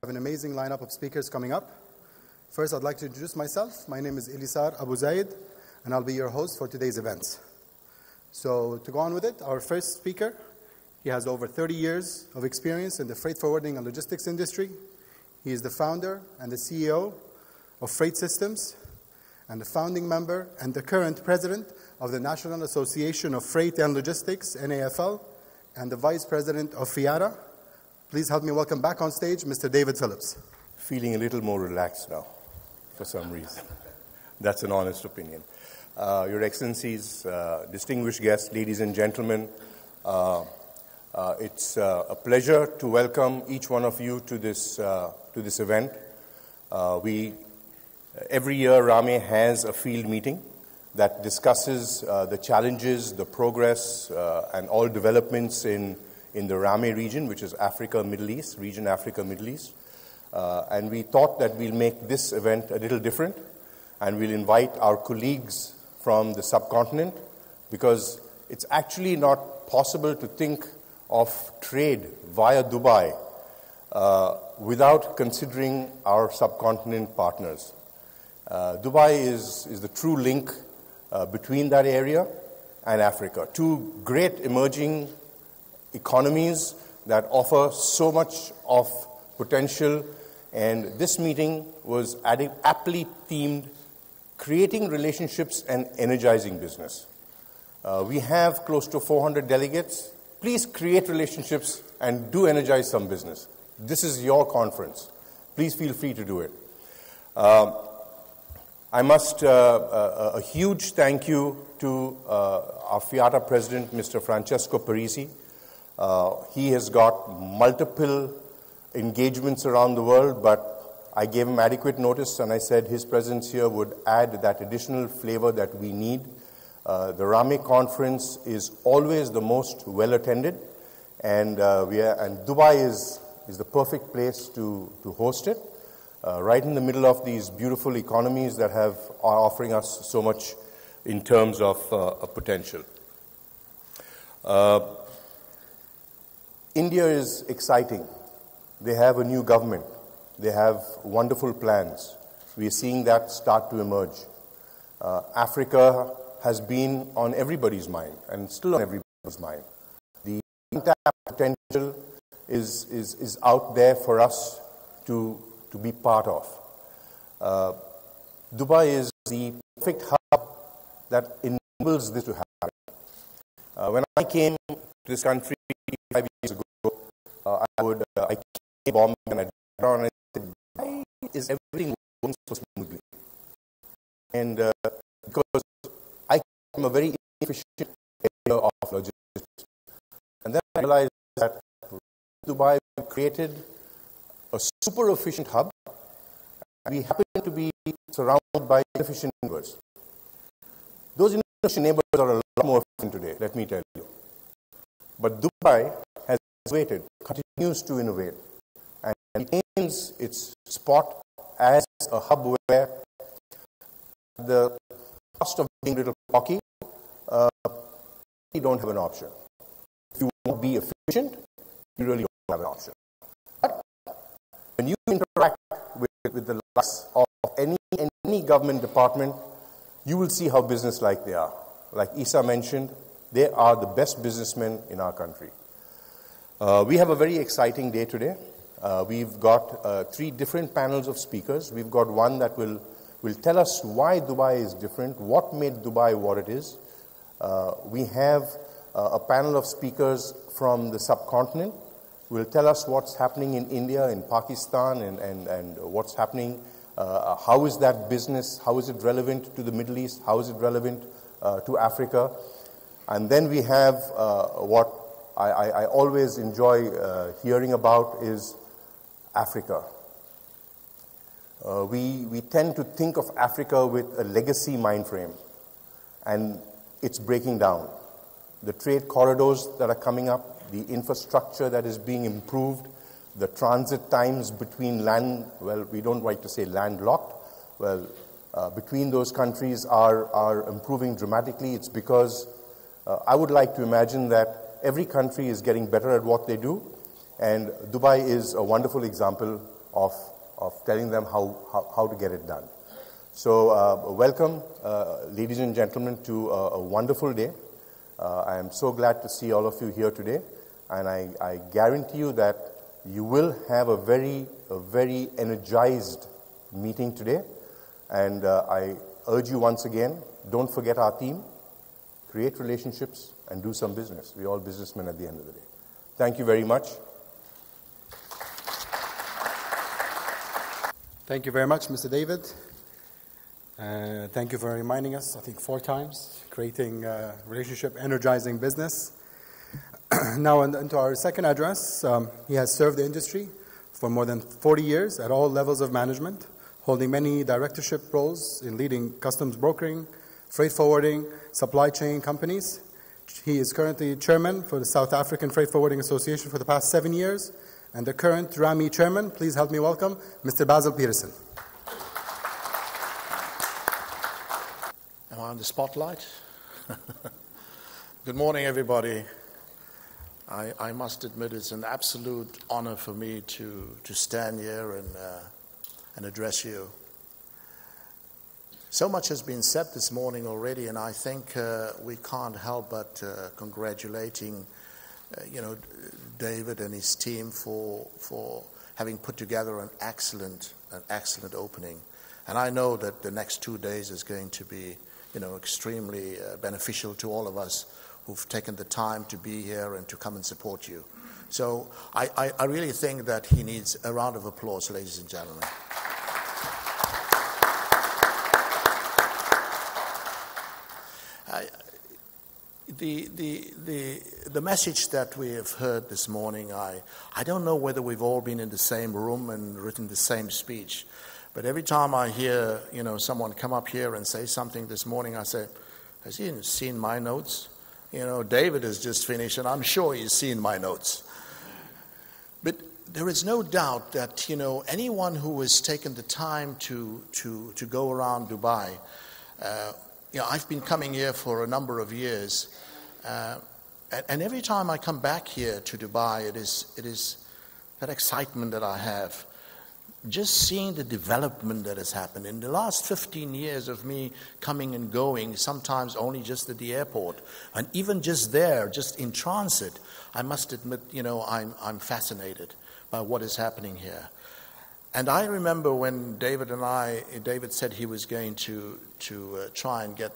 have an amazing lineup of speakers coming up. First, I'd like to introduce myself. My name is Elisar Abu Zaid, and I'll be your host for today's events. So to go on with it, our first speaker, he has over 30 years of experience in the freight forwarding and logistics industry. He is the founder and the CEO of Freight Systems, and the founding member and the current president of the National Association of Freight and Logistics, NAFL, and the vice president of FIATA. Please help me welcome back on stage Mr. David Phillips. Feeling a little more relaxed now, for some reason. That's an honest opinion. Your Excellencies, distinguished guests, ladies and gentlemen, it's a pleasure to welcome each one of you to this event. Every year, RAME has a field meeting that discusses the challenges, the progress, and all developments in the RAME region, which is Africa, Middle East, region Africa, Middle East. And we thought that we'll make this event a little different, and we'll invite our colleagues from the subcontinent, because it's actually not possible to think of trade via Dubai without considering our subcontinent partners. Dubai is the true link between that area and Africa. Two great emerging economies that offer so much of potential, and this meeting was aptly themed, creating relationships and energizing business. We have close to 400 delegates. Please create relationships and do energize some business. This is your conference. Please feel free to do it. I must, a huge thank you to our FIATA president, Mr. Francesco Parisi. He has got multiple engagements around the world, but I gave him adequate notice, and I said his presence here would add that additional flavor that we need. The RAME conference is always the most well-attended, and Dubai is the perfect place to host it, right in the middle of these beautiful economies that are offering us so much in terms of potential. India is exciting. They have a new government. They have wonderful plans. We are seeing that start to emerge. Africa has been on everybody's mind, and still on everybody's mind. The untapped potential is out there for us to be part of. Dubai is the perfect hub that enables this to happen. When I came to this country 5 years ago, I came to Bombay and I down and I said, why is everything going so smoothly? And because I came from a very inefficient area of logistics. And then I realized that Dubai created a super efficient hub, and we happen to be surrounded by inefficient neighbors. Those inefficient neighbors are a lot more efficient today, let me tell you. But Dubai has innovated, continues to innovate, and retains its spot as a hub where the cost of being a little cocky, you don't have an option. If you want to be efficient, you really don't have an option. But when you interact with the likes of any government department, you will see how business-like they are. Like Isa mentioned, they are the best businessmen in our country. We have a very exciting day today. We've got 3 different panels of speakers. We've got one that will tell us why Dubai is different, what made Dubai what it is. We have a panel of speakers from the subcontinent who will tell us what's happening in India, in Pakistan, and what's happening. How is that business? How is it relevant to the Middle East? How is it relevant to Africa? And then we have what I always enjoy hearing about is Africa. We tend to think of Africa with a legacy mind frame, and it's breaking down. The trade corridors that are coming up, the infrastructure that is being improved, the transit times between we don't like to say landlocked, between those countries are improving dramatically. It's because I would like to imagine that every country is getting better at what they do, and Dubai is a wonderful example of telling them how to get it done. So welcome, ladies and gentlemen, to a wonderful day. I am so glad to see all of you here today, and I guarantee you that you will have a very energized meeting today. And I urge you once again, don't forget our theme: create relationships and do some business. We're all businessmen at the end of the day. Thank you very much. Thank you very much, Mr. David. Thank you for reminding us, I think 4 times, creating relationship, energizing business. Now into our second address. He has served the industry for more than 40 years at all levels of management, holding many directorship roles in leading customs brokering, freight forwarding, supply chain companies. He is currently chairman for the South African Freight Forwarding Association for the past 7 years, and the current RAME chairman. Please help me welcome Mr. Basil Peterson. Am I on the spotlight? Good morning, everybody. I must admit it's an absolute honor for me to stand here and address you. So much has been said this morning already, and I think we can't help but congratulating David and his team for having put together an excellent opening. And I know that the next 2 days is going to be extremely beneficial to all of us who've taken the time to be here and to come and support you. So I really think that he needs a round of applause, ladies and gentlemen. The message that we have heard this morning, I don't know whether we've all been in the same room and written the same speech, but every time I hear someone come up here and say something this morning, I say, has he seen my notes? David has just finished, and I'm sure he's seen my notes. But there is no doubt that anyone who has taken the time to go around Dubai. I've been coming here for a number of years, and every time I come back here to Dubai, it is that excitement that I have. Just seeing the development that has happened in the last 15 years of me coming and going, sometimes only just at the airport, and even just there, just in transit, I must admit, I'm fascinated by what is happening here. And I remember when David said he was going to try and get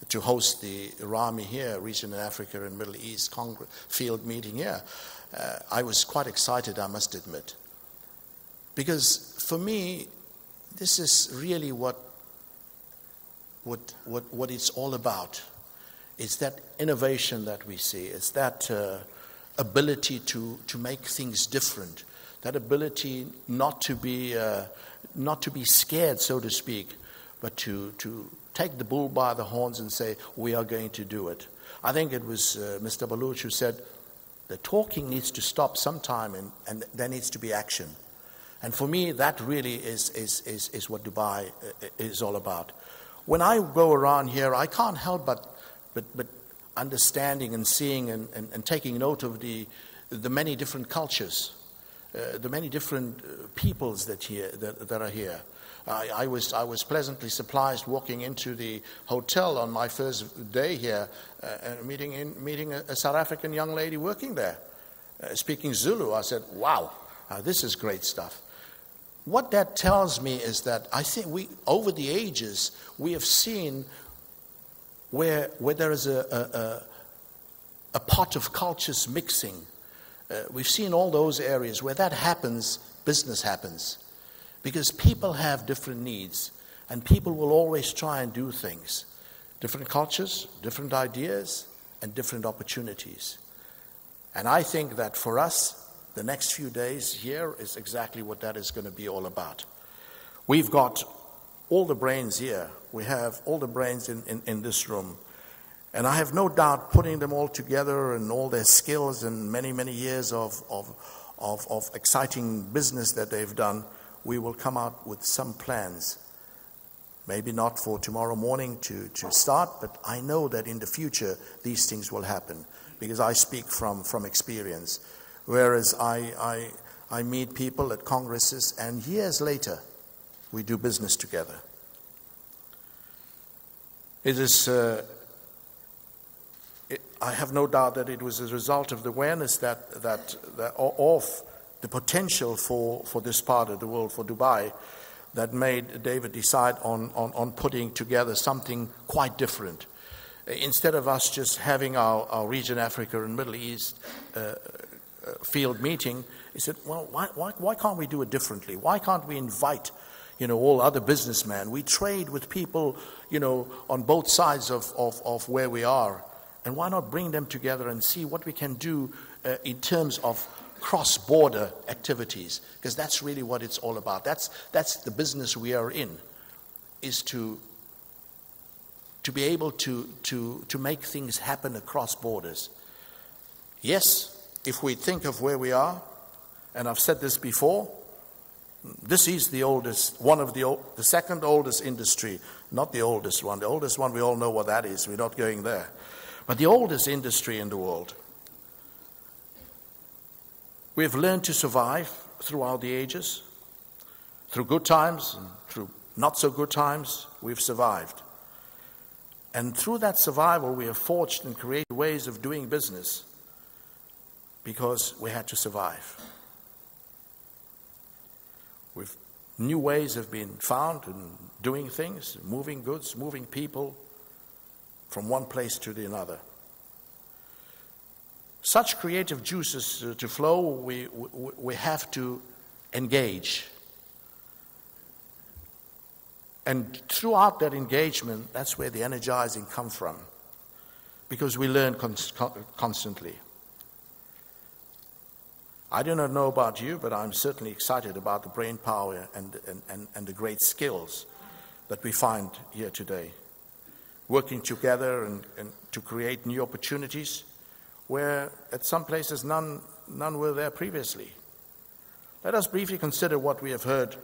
to host the RAME here, Region in Africa and Middle East field meeting here. I was quite excited, I must admit. Because for me, this is really what it's all about. It's that innovation that we see. It's that ability to make things different. That ability not to be scared, so to speak, but to take the bull by the horns and say, we are going to do it. I think it was Mr. Baluch who said, the talking needs to stop sometime and there needs to be action. And for me, that really is what Dubai is all about. When I go around here, I can't help but understanding and seeing and taking note of the many different cultures, the many different peoples that are here. I was pleasantly surprised walking into the hotel on my first day here, meeting a South African young lady working there, speaking Zulu. I said, "Wow, this is great stuff." What that tells me is that I think over the ages, we have seen where there is a pot of cultures mixing. We've seen all those areas where that happens, business happens. Because people have different needs, and people will always try and do things. Different cultures, different ideas, and different opportunities. And I think that for us, the next few days here is exactly what that is going to be all about. We've got all the brains here. We have all the brains in this room. And I have no doubt putting them all together and all their skills and many, many years of exciting business that they've done, we will come out with some plans. Maybe not for tomorrow morning to start, but I know that in the future these things will happen because I speak from experience. Whereas I I meet people at congresses, and years later, we do business together. I have no doubt that it was a result of the awareness that of the potential for this part of the world, for Dubai, that made David decide on putting together something quite different. Instead of us just having our region, Africa and Middle East field meeting, he said, well, why can't we do it differently? Why can't we invite, all other businessmen? We trade with people, on both sides of where we are. And why not bring them together and see what we can do in terms of cross-border activities? Because that's really what it's all about. That's the business we are in, is to be able to make things happen across borders. Yes, if we think of where we are, and I've said this before, this is the oldest, the second oldest industry, not the oldest one. The oldest one, we all know what that is. We're not going there. But the oldest industry in the world. We've learned to survive throughout the ages. Through good times and through not so good times, we've survived. And through that survival, we have forged and created ways of doing business because we had to survive. New ways have been found in doing things, moving goods, moving people from one place to the another. Such creative juices to flow, we have to engage. And throughout that engagement, that's where the energizing comes from, because we learn constantly. I do not know about you, but I'm certainly excited about the brain power and the great skills that we find here today. Working together and to create new opportunities where at some places none were there previously. Let us briefly consider what we have heard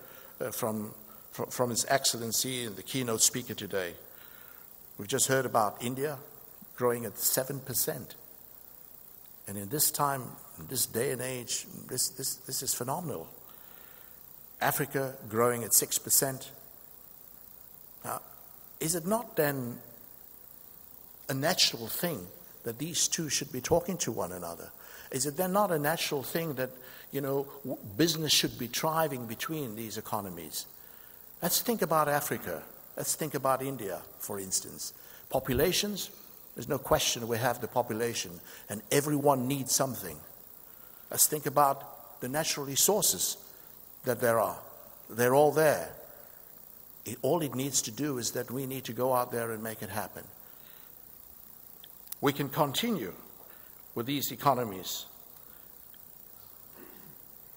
from His Excellency and the keynote speaker today. We've just heard about India growing at 7%. And in this time, in this day and age, this is phenomenal. Africa growing at 6%. Now, is it not then a natural thing that these two should be talking to one another? Is it then not a natural thing that, business should be thriving between these economies? Let's think about Africa. Let's think about India, for instance. Populations, there's no question we have the population, and everyone needs something. Let's think about the natural resources that there are. They're all there. All it needs to do is that we need to go out there and make it happen. We can continue with these economies.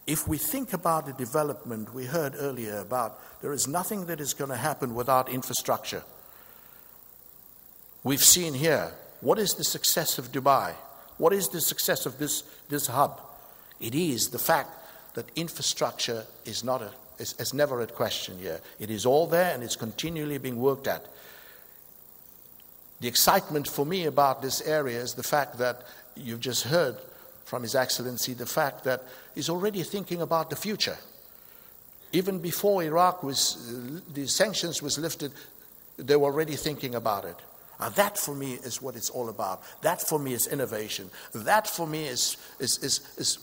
If we think about the development we heard earlier about, there is nothing that is going to happen without infrastructure. We've seen here, what is the success of Dubai? What is the success of this hub? It is the fact that infrastructure is never at question here. It is all there and it's continually being worked at. The excitement for me about this area is the fact that you've just heard from His Excellency, the fact that he's already thinking about the future. Even before the sanctions was lifted, they were already thinking about it. Now that for me is what it's all about. That for me is innovation. That for me is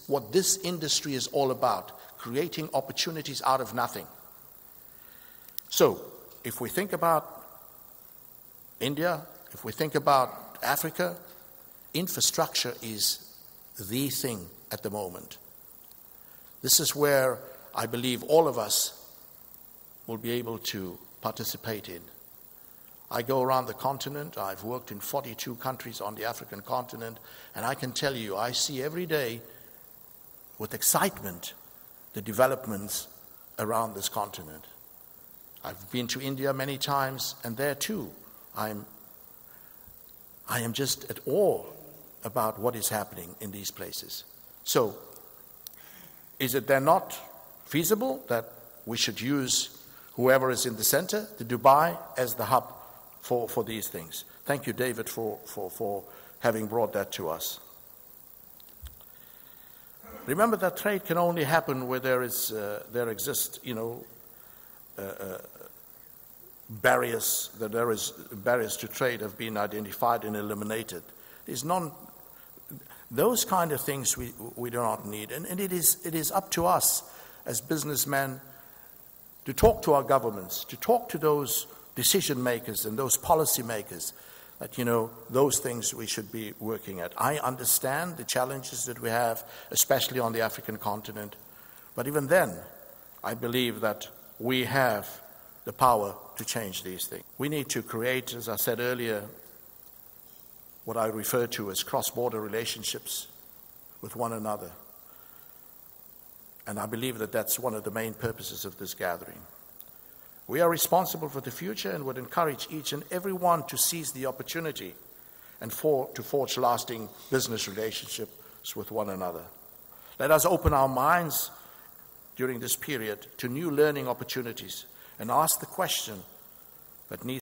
what this industry is all about, creating opportunities out of nothing. So, if we think about India, if we think about Africa, infrastructure is the thing at the moment. This is where I believe all of us will be able to participate in. I go around the continent. I've worked in 42 countries on the African continent, and I can tell you, I see every day with excitement the developments around this continent. I've been to India many times, and there too, I am just at awe about what is happening in these places. So, is it then not feasible that we should use whoever is in the center, the Dubai, as the hub for these things? Thank you, David, for having brought that to us. Remember that trade can only happen where there exist, barriers, barriers to trade have been identified and eliminated. Those kind of things we do not need. And it is up to us as businessmen to talk to our governments, to talk to those decision makers and those policy makers that, those things we should be working at. I understand the challenges that we have, especially on the African continent. But even then, I believe that we have the power to change these things. We need to create, as I said earlier, what I refer to as cross-border relationships with one another. And I believe that that's one of the main purposes of this gathering. We are responsible for the future and would encourage each and every one to seize the opportunity and to forge lasting business relationships with one another. Let us open our minds during this period to new learning opportunities and ask the question that needs